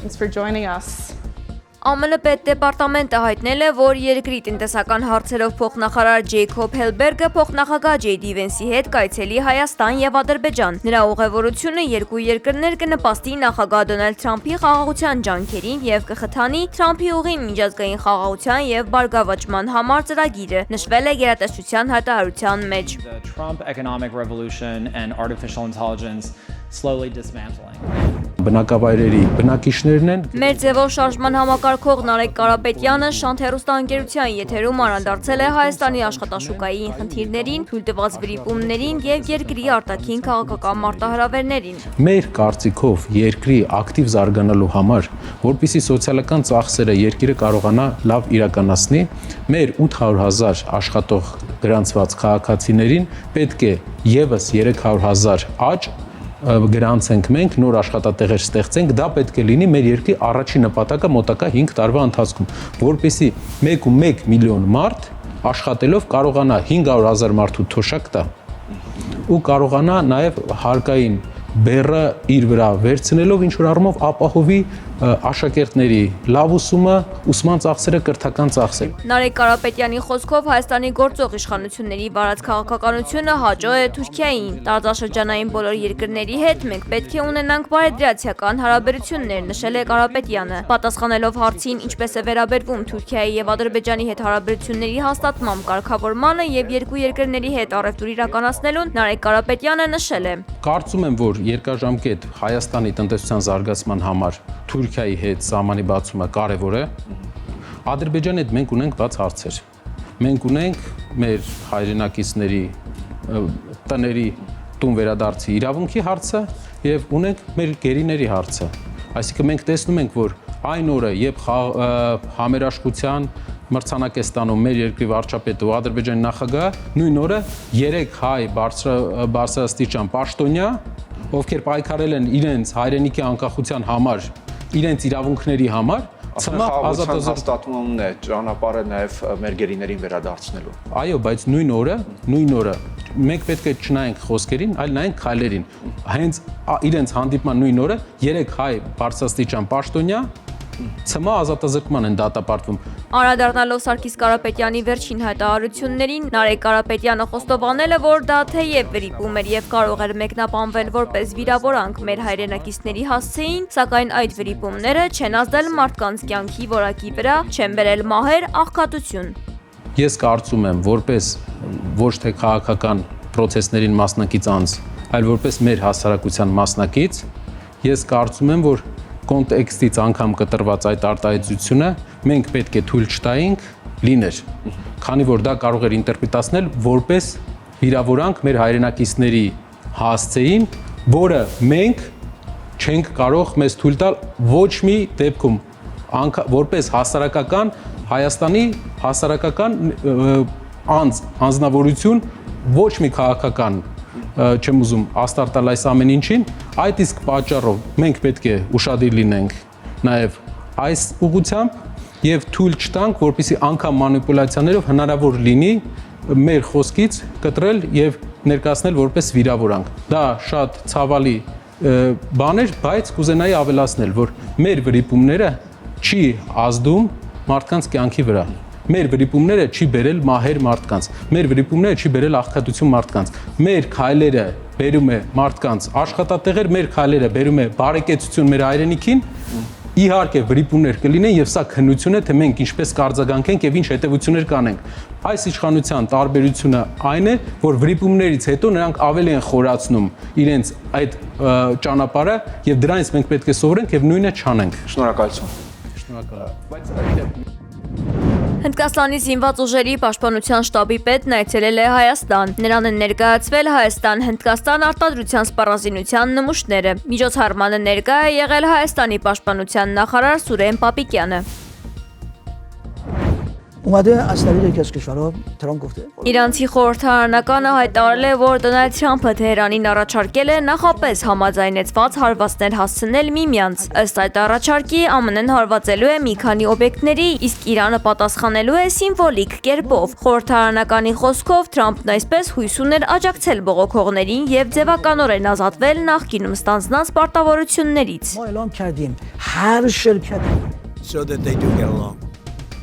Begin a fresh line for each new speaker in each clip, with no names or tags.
Thanks for joining us.
ԱՄՆ պետդեպարտամենտը հայտնել է, որ երկրի տնտեսական հարցերով փոխնախարար Ջեյքոբ Հելբերգը փոխնախագահ Ջեյդի Վենսի հետ կայցելի Հայաստան եւ Ադրբեջան։ Նրա ուղևորությունը երկու երկրներ կնպաստի նախագահ Դոնալդ Թրամփի խաղաղության ջանքերին եւ կխթանի Թրամփի ուղին միջազգային խաղաղության եւ բարգավաճման համար ծրագիրը, նշվել է գերատեսչության հայտարարության մեջ։
The Trump economic revolution and artificial intelligence slowly dismantling.
Բնակավայրերի բնակիչներն են։
Մեր ձևով շարժման համակարգող Նարեկ Կարապետյանը Շանթ հեռուստաընկերության եթերում անդրադարձել է Հայաստանի աշխատաշուկայի խնդիրներին, թույլ տված վրիպումներին եւ երկրի արտաքին քաղաքական մարտահրավերներին։
Մեր կարծիքով երկրի ակտիվ զարգանալու համար, որպեսզի սոցիալական ծախսերը երկիրը կարողանա լավ իրականացնի, մեր 800,000 աշխատող գրանցված քաղաքացիներին պետք է եւս 300,000 աճ գրանցենք մենք, նոր աշխատատեղեր ստեղծենք, դա պետք է լինի մեր երկրի առաջին նպատակը մոտակա 5 տարվա ընթացքում, որպեսզի 1.1 միլիոն մարդ աշխատելով կարողանա 500,000 մարդու թոշակ տա ու կարողանա նաև հարկային բեռը իր վրա վերցնելով ինչ-որ առումով ապահովի աշակերտների լավ ուսումը, ուսման ծախսերը կրթական ծախսեր։
Նարեկ Կարապետյանի խոսքով Հայաստանի գործող իշխանությունների վարած քաղաքականությունը հաջող է Թուրքիային։ Տարածաշրջանային բոլոր երկրների հետ մենք պետք է ունենանք բարեդրացիական հարաբերություններ, նշել է Կարապետյանը։ Պատասխանելով հարցին ինչպես է վերաբերվում Թուրքիայի եւ Ադրբեջանի հետ հարաբերությունների հաստատման կարգավորմանը եւ երկու երկրների հետ առևտուր իրականացնելուն, Նարեկ Կարապետյանը նշել է.
Կարծում եմ, որ երկարաժամկետ Հայաստանի տնտեսության զարգացման համար Թուրքիայի հետ սահմանի բացումը կարևոր է։ Ադրբեջանի հետ մենք ունենք բաց հարցեր։ Մենք ունենք մեր հայրենակիցների տների տուն վերադարձի իրավունքի հարցը եւ ունենք մեր գերիների հարցը։ Այսինքն մենք տեսնում ենք, որ այն օրը, երբ համերաշխության մրցանակ է ստանում մեր երկրի վարչապետը ու Ադրբեջանի նախագահը, նույն օրը 3 հայ բարձրաստիճան պաշտոնյա, ովքեր պայքարել են իրենց հայրենիքի անկախության համար, իրենց իրավունքների համար, ցմահ
հաստատումն է ճանապարհը նաև մեր գերիներին վերադարձնելու։
Այո, բայց նույն օրը մենք պետք է չնայենք խոսքերին, այլ նայենք քայլերին։ Հենց իրենց հանդիպման նույն օրը 3 հայ բարձրաստիճան պաշտոնյա ցմահ ազատազրկման են դատապարտվում։
Անդրադառնալով Սարգիս Կարապետյանի վերջին հայտարարություններին, Նարեկ Կարապետյանը խոստովանել է, որ դա թեև վրիպում էր եւ կարող էր մեկնաբանվել որպես վիրավորանք մեր հայրենակիցների հասցեին, սակայն այդ վրիպումները չեն ազդել մարդկանց կյանքի որակի վրա, չեն բերել մահեր, աղքատություն։
Ես կարծում եմ, որպես ոչ թե քաղաքական process-ներին մասնակից անձ, այլ որպես մեր հասարակության մասնակից, ես կարծում եմ, որ կոնտեքստից անգամ կտրված այդ արտահայտությունը մենք պետք է թույլ չտայինք լիներ, քանի որ դա կարող էր ինտերպրետացնել որպես վիրավորանք մեր հայրենակիցների հասցեին, որը մենք չենք կարող մեզ թույլ տալ ոչ մի դեպքում, որպես հասարակական Հայաստանի հասարակական անձնավորություն, ոչ մի քաղաքական չեմ ուզում աստարտալ այս ամեն ինչին, այդ իսկ պատճառով մենք պետք է ուշադիր լինենք նաև այս ուղղությամբ եւ թույլ չտանք, որպեսզի անգամ մանիպուլյացիաներով հնարավոր լինի մեր խոսքից կտրել եւ ներկայացնել որպես վիրավորանք։ Դա շատ ցավալի բան էր, բայց կուզենայի ավելացնել, որ մեր վրիպումները չի ազդում մարդկանց կյանքի վրա։ Մեր վրիպումները չի բերել մահեր մարդկանց, մեր վրիպումները չի բերել աղքատություն մարդկանց, մեր քայլերը բերում է մարդկանց աշխատատեղեր, մեր քայլերը բերում է բարեկեցություն մեր հայրենիքին, իհարկե վրիպումներ կլինեն եւ սա քննություն է, թե մենք ինչպես կարձագանքենք եւ ինչ հետեւություններ կանենք։ Այս իշխանության տարբերությունը այն է, որ վրիպումներից հետո նրանք ավելի են խորացնում իրենց այդ ճանապարհը եւ դրանից մենք պետք է սովորենք եւ նույնը չանենք։
Շնորհակալություն։
Շնորհակալ։
Հնդկաստանի զինված ուժերի պաշտպանության շտաբի պետն այցելել է Հայաստան։ Նրան են ներկայացվել Հայաստան-Հնդկաստան արտադրության սպառազինության նմուշները։ Միջոցառմանը ներկա է եղել Հայաստանի պաշտպանության նախարար Սուրեն Պապիկյանը։
اومده اسلحه یکی از کشورها ترامپ گفته
Իրանցի խորհրդարանականը հայտարարել է, որ Դոնալդ Թրամփը Թեհրանին առաջարկել է նախապես համաձայնեցված հարվածներ հասցնել միմյանց։ Ըստ այդ առաջարկի ԱՄՆ-ն հարվածելու է մի քանի օբյեկտների, իսկ Իրանը պատասխանելու է սիմվոլիկ կերպով։ Խորհրդարանականի խոսքով Թրամփն այսպես հույս ուներ աջակցել բողոքողներին եւ ձևականորեն ազատվել նախկինում ստանձնած պարտավորություններից։
ما اعلام کردیم هر شرکت
so that they do get along.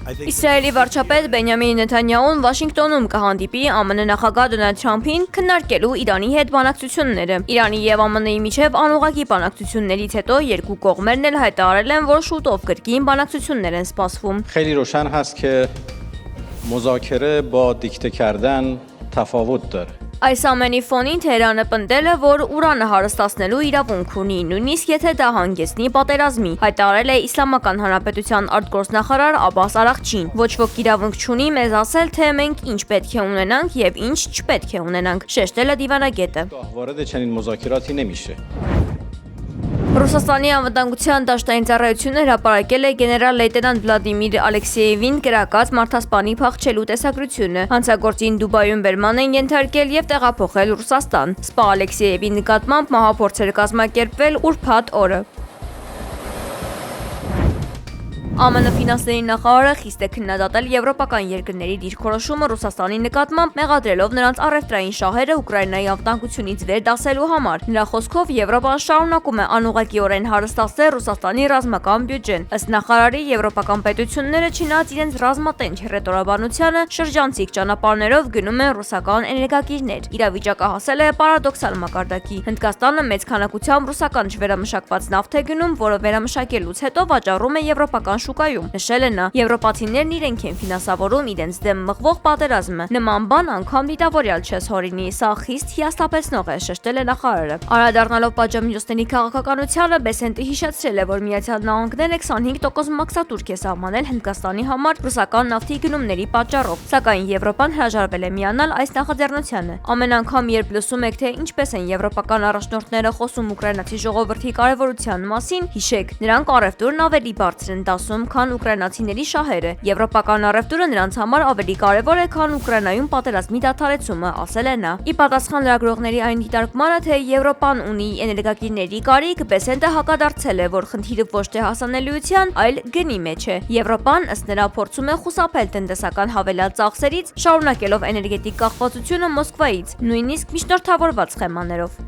I think
Իսրայելի վարչապետ Բենյամին Նեթանյահուն Վաշինգտոնում կհանդիպի ԱՄՆ նախագահ Դոնալդ Թրամփին քննարկելու Իրանի հետ բանակցությունները։ Իրանի եւ ԱՄՆ-ի միջև անուղղակի բանակցություններից հետո երկու կողմերն էլ հայտարարել են, որ շուտով կրկին բանակցություններ են սպասվում։
خیلی روشن هست که مذاکره با دیکته کردن تفاوت داره.
Այս ամենի ֆոնին Թեհրանը պնդել է, որ ուրանը հարստացնելու իրավունք ունի, նույնիսկ եթե դա հանգեցնի պատերազմի, հայտարարել է Իսլամական Հանրապետության արտգործնախարար Աբբաս Արաղչին։ Ոչ ոք իրավունք չունի մեզ ասել, թե մենք ինչ պետք է ունենանք եւ ինչ չպետք է ունենանք, շեշտել է դիվանագետը։
وارد چنین مذاکراتی نمیشه.
Ռուսաստանի անվտանգության դաշտային ծառայությունը հրապարակել է գեներալ լեյտենանտ Վլադիմիր Ալեքսեևին կրակած մարդասպանի փախչելու տեսագրությունը։ Հանցագործին Դուբայում բերման են ենթարկել եւ տեղափոխել Ռուսաստան։ Սպա Ալեքսեևի նկատմամբ մահափորձ էր կազմակերպվել ուրբաթ օրը։ ԱՄՆ ֆինանսների նախարարը խիստ է քննադատել եվրոպական երկրների դիրքորոշումը Ռուսաստանի նկատմամբ, մեղադրելով նրանց առևտրային շահերը Ուկրաինայի անվտանգությունից վեր դասելու համար։ Նրա խոսքով Եվրոպան շարունակում է անուղղակիորեն հարստացնել Ռուսաստանի ռազմական բյուջեն։ Ըստ նախարարի, եվրոպական պետությունները չնայած իրենց ռազմատենչ հռետորաբանությանը շրջանցիկ ճանապարհներով գնում են ռուսական էներգակիրներ։ Իրավիճակը հասել է պարադոքսալ մակարդակի։ Հնդկաստանը մեծ քանակությամբ ռուսական չվերամշակված նավթ է գնում, որը վերամշակելուց հետո վաճառում է եվրոպական շուկայում, նշել է նա։ Եվրոպացիներն իրենք են ֆինանսավորում իրենց դեմ մղվող պատերազմը։ Նման բան անգամ դիտավորյալ չես հորինի, սա խիստ հիասթափեցնող է, շեշտել է նախարարը։ Անդրադառնալով պատժամիջոցների քաղաքականությանը, Բեսենտը հիշեցրել է, որ Միացյալ Նահանգները 25% մաքսատուրք է սահմանել Հնդկաստանի համար ռուսական նավթի գնումների պատճառով, սակայն Եվրոպան հրաժարվել է միանալ այս նախաձեռնությանը։ Ամեն անգամ, երբ լսում եք, թե ինչպես են եվրոպական առաջնորդները խոսում ուկրաինացի ժողովրդի կարևորության մասին, հիշեք, նրանք առևտուրն ավելի բարձր են դասում, քան ուկրաինացիների շահերը։ Եվրոպական առևտուրը նրանց համար ավելի կարևոր է, քան Ուկրաինայում պատերազմի դադարեցումը, ասել է նա։ Ի պատասխան լրագրողների այն դիտարկմանը, թե Եվրոպան ունի էներգակիրների կարիք, Բեսենտը հակադարձել է, որ խնդիրը ոչ թե հասանելիության, այլ գնի մեջ է։ Եվրոպան ըստ նրա փորձում է խուսափել տնտեսական հավելյալ ծախսերից, շարունակելով էներգետիկ կախվածությունը Մոսկվայից, նույնիսկ միջնորդավորված սխեմաներով։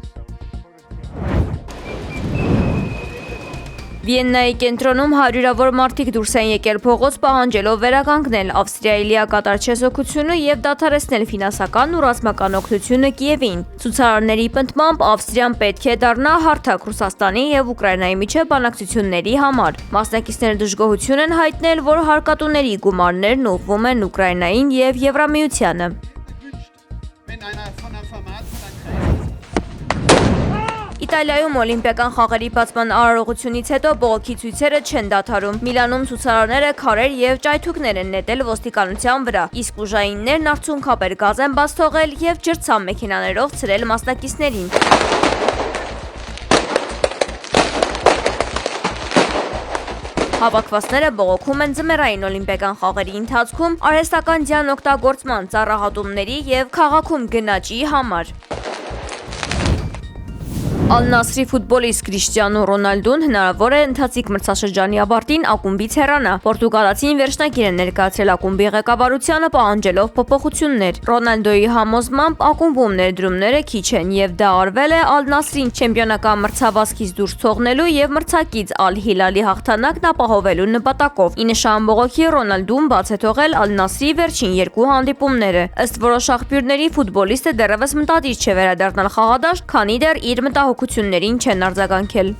Վիեննայի կենտրոնում հարյուրավոր մարդիկ դուրս են եկել փողոց պահանջելով վերականգնել Ավստրիայի լիակատար չեսօգնությունը եւ դադարեցնել ֆինանսական ու ռազմական օգնությունը Կիևին։ Ցուցարարների պնդմամբ Ավստրիան պետք է դառնա հարթակ Ռուսաստանի եւ Ուկրաինայի միջև բանակցությունների համար։ Մասնակիցները դժգոհություն են հայտնել, որ հարկատուների գումարներն ուղղվում են Ուկրաինային եւ Եվրամիությանը։ Իտալիայում օլիմպիական խաղերի բացման արարողությունից հետո բողոքի ցույցերը չեն դադարում։ Միլանում ցուցարարները քարեր եւ ճայթուկներ են նետել ոստիկանության վրա, իսկ ուժայիններն արցունքաբեր գազ են բաց թողել եւ ջրցան մեքենաներով ցրել մասնակիցներին։ Հավաքվածները բողոքում են ձմեռային օլիմպիական խաղերի ընթացքում արհեստական ձյան օգտագործման ծառահատումների եւ քաղաքում գնաճի համար։ Ալ-Նասրի ֆուտբոլիստ Կրիշտիանո Ռոնալդուն հնարավոր է ընթացիկ մրցաշրջանի ավարտին ակումբից հեռանա։ Պորտուգալացին վերջնագիր է ներկայացրել ակումբի ղեկավարությանը պահանջելով փոփոխություններ։ Ռոնալդոյի համոզմամբ ակումբում ներդրումները քիչ են եւ դա արվել է Ալ-Նասրին չեմպիոնական մրցավազքից դուրս թողնելու եւ մրցակից Ալ-Հիլալի հաղթանակն ապահովելու նպատակով։ Ի նշան բողոքի Ռոնալդուն բաց է թողել Ալ-Նասրի վերջին երկու հանդիպումները։ Ըստ որոշ աղբյուրների ֆուտբոլիստը դեռևս մտադիր չէ վերադառնալ խաղադաշտ, քանի դեռ իր մտահոգություններին չեն արձագանքել։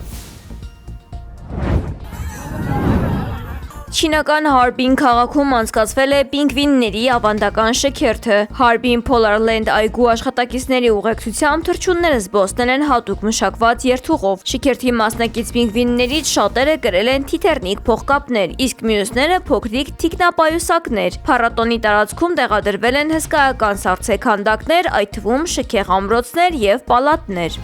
Չինական Հարբին քաղաքում անցկացվել է պինգվինների ավանդական շքերթը։ Հարբին Polarland այգու աշխատակիցների ուղեկցությամբ թռչունները զբոսնել են հատուկ մշակված երթուղով։ Շքերթի մասնակից պինգվիններից շատերը կրել են թիթեռնիկ փողկապներ, իսկ մյուսները փոքրիկ թիկնապայուսակներ։ Փառատոնի տարածքում տեղադրվել են հսկայական սառցե քանդակներ, այդ թվում շքեղ ամրոցներ եւ պալատներ։